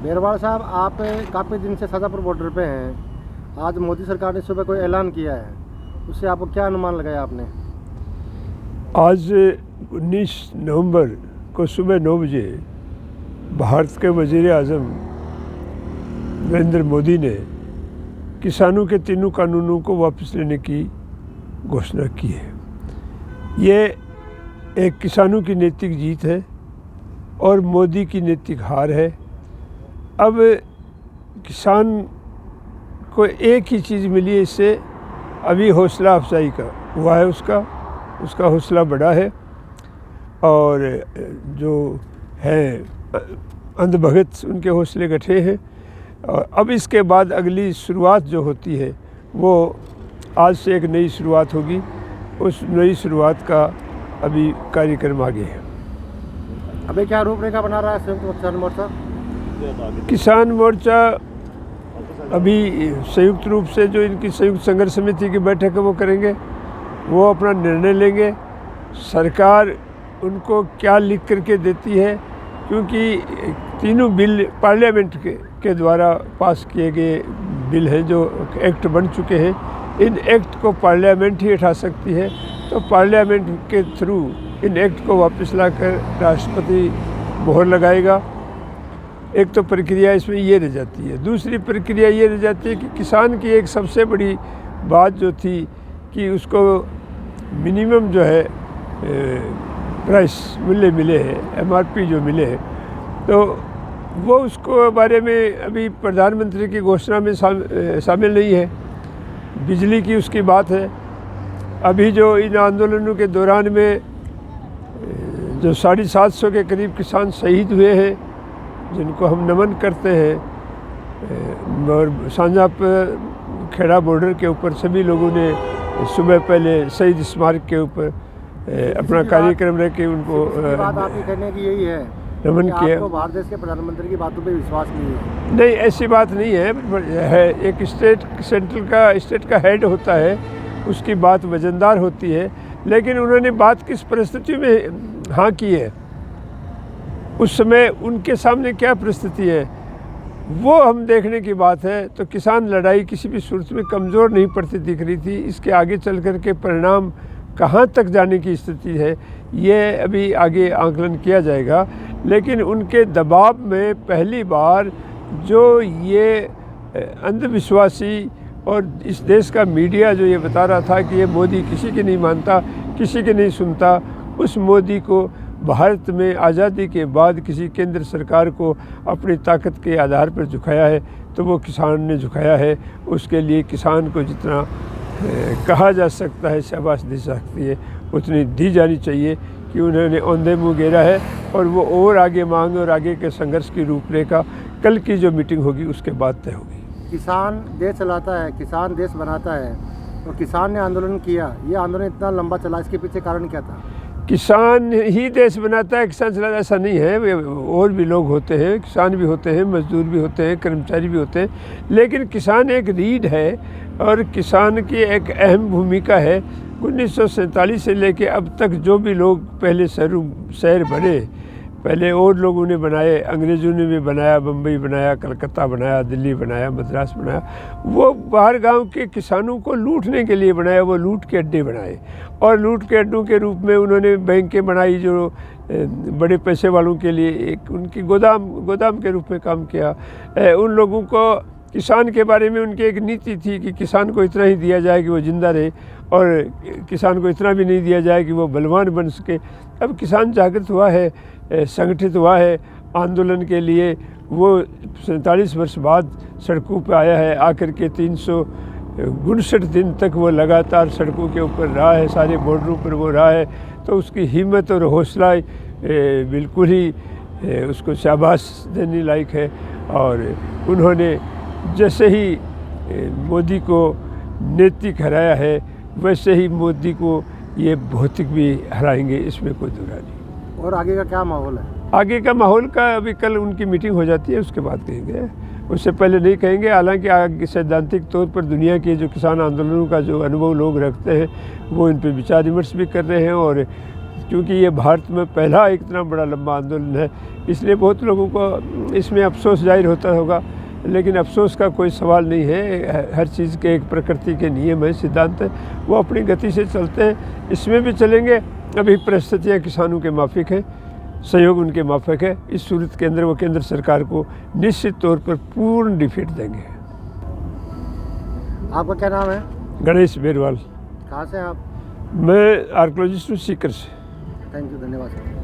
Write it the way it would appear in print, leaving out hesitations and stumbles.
बेरवाल साहब, आप काफ़ी दिन से शाजापुर बॉर्डर पे हैं। आज मोदी सरकार ने सुबह कोई ऐलान किया है, उससे आपको क्या अनुमान लगाया आपने? आज 19 नवंबर को सुबह 9 बजे भारत के वज़ीर आज़म नरेंद्र मोदी ने किसानों के तीनों कानूनों को वापस लेने की घोषणा की है। ये एक किसानों की नैतिक जीत है और मोदी की नैतिक हार है। अब किसान को एक ही चीज़ मिली है, इससे अभी हौसला अफजाई का हुआ है, उसका हौसला बढ़ा है। और जो है अंधभगत, उनके हौसले गठे हैं। और अब इसके बाद अगली शुरुआत जो होती है वो आज से एक नई शुरुआत होगी। उस नई शुरुआत का अभी कार्यक्रम आगे है। अभी क्या रूपरेखा बना रहा है संयुक्त किसान मोर्चा? किसान मोर्चा अभी संयुक्त रूप से जो इनकी संयुक्त संघर्ष समिति की बैठक है वो करेंगे, वो अपना निर्णय लेंगे। सरकार उनको क्या लिख करके देती है, क्योंकि तीनों बिल पार्लियामेंट के द्वारा पास किए गए बिल हैं, जो एक्ट बन चुके हैं। इन एक्ट को पार्लियामेंट ही उठा सकती है, तो पार्लियामेंट के थ्रू इन एक्ट को वापस लाकर राष्ट्रपति मोहर लगाएगा। एक तो प्रक्रिया इसमें ये रह जाती है। दूसरी प्रक्रिया ये रह जाती है कि किसान की एक सबसे बड़ी बात जो थी कि उसको मिनिमम जो है प्राइस मूल्य मिले हैं, MRP जो मिले हैं, तो वो उसको बारे में अभी प्रधानमंत्री की घोषणा में शामिल नहीं है। बिजली की उसकी बात है। अभी जो इन आंदोलनों के दौरान में जो 750 के करीब किसान शहीद हुए हैं, जिनको हम नमन करते हैं, और सांझा खेड़ा बॉर्डर के ऊपर सभी लोगों ने सुबह पहले शहीद स्मारक के ऊपर अपना कार्यक्रम रख के उनको बात आपकी कहने की यही है नमन किया। आपको भारत देश के प्रधानमंत्री की बातों पे विश्वास नहीं है? नहीं, ऐसी बात नहीं है। एक स्टेट का हेड होता है, उसकी बात वजनदार होती है, लेकिन उन्होंने बात किस परिस्थिति में हाँ की है, उस समय उनके सामने क्या परिस्थिति है, वो हम देखने की बात है। तो किसान लड़ाई किसी भी सूरत में कमज़ोर नहीं पड़ती दिख रही थी। इसके आगे चल कर के परिणाम कहाँ तक जाने की स्थिति है, ये अभी आगे आकलन किया जाएगा। लेकिन उनके दबाव में पहली बार जो ये अंधविश्वासी और इस देश का मीडिया जो ये बता रहा था कि ये मोदी किसी की नहीं मानता, किसी की नहीं सुनता, उस मोदी को भारत में आज़ादी के बाद किसी केंद्र सरकार को अपनी ताकत के आधार पर झुकाया है, तो वो किसान ने झुकाया है। उसके लिए किसान को जितना कहा जा सकता है, शाबाश दी सकती है, उतनी दी जानी चाहिए कि उन्होंने औंधे मुँह गेरा है। और वो और आगे मांग और आगे के संघर्ष की रूपरेखा कल की जो मीटिंग होगी उसके बाद तय होगी। किसान देश चलाता है, किसान देश बनाता है, तो किसान ने आंदोलन किया। ये आंदोलन इतना लंबा चला, इसके पीछे कारण क्या था? किसान ही देश बनाता है, किसान चलाता, ऐसा नहीं है। और भी लोग होते हैं, किसान भी होते हैं, मजदूर भी होते हैं, कर्मचारी भी होते हैं, लेकिन किसान एक रीढ़ है और किसान की एक अहम भूमिका है। 1947 से लेके अब तक जो भी लोग पहले शहर बने, पहले और लोगों ने बनाए, अंग्रेज़ों ने भी बनाया, बम्बई बनाया, कलकत्ता बनाया, दिल्ली बनाया, मद्रास बनाया, वो बाहर गांव के किसानों को लूटने के लिए बनाया। वो लूट के अड्डे बनाए और लूट के अड्डों के रूप में उन्होंने बैंकें बनाई, जो बड़े पैसे वालों के लिए एक उनकी गोदाम के रूप में काम किया। उन लोगों को किसान के बारे में उनकी एक नीति थी कि किसान को इतना ही दिया जाए कि वो ज़िंदा रहे, और किसान को इतना भी नहीं दिया जाए कि वो बलवान बन सके। अब किसान जागृत हुआ है, संगठित हुआ है आंदोलन के लिए। वो 47 वर्ष बाद सड़कों पर आया है। आकर के 359 दिन तक वो लगातार सड़कों के ऊपर रहा है, सारे बॉर्डरों पर वो रहा है। तो उसकी हिम्मत और हौसला बिल्कुल ही उसको शाबाश देने लायक है। और उन्होंने जैसे ही मोदी को नैतिक हराया है, वैसे ही मोदी को ये भौतिक भी हराएंगे, इसमें कोई दुरा नहीं। और आगे का क्या माहौल है? आगे का माहौल का अभी कल उनकी मीटिंग हो जाती है, उसके बाद कहेंगे, उससे पहले नहीं कहेंगे। हालांकि आगे सैद्धांतिक तौर पर दुनिया के जो किसान आंदोलनों का जो अनुभव लोग रखते हैं, वो इन पर विचार विमर्श भी कर रहे हैं और क्योंकि ये भारत में पहला इतना बड़ा लंबा आंदोलन है, इसलिए बहुत लोगों को इसमें अफसोस जाहिर होता होगा, लेकिन अफसोस का कोई सवाल नहीं है। हर चीज़ के एक प्रकृति के नियम है, सिद्धांत है, वो अपनी गति से चलते हैं, इसमें भी चलेंगे। अभी परिस्थितियाँ किसानों के माफिक हैं, सहयोग उनके माफिक है। इस सूरत के अंदर वो केंद्र सरकार को निश्चित तौर पर पूर्ण डिफीट देंगे। आपका क्या नाम है? गणेश बेरवाल। कहाँ से हैं आप? मैं आर्कोलॉजिस्ट हूँ, सीकर से। थैंक यू, धन्यवाद सर।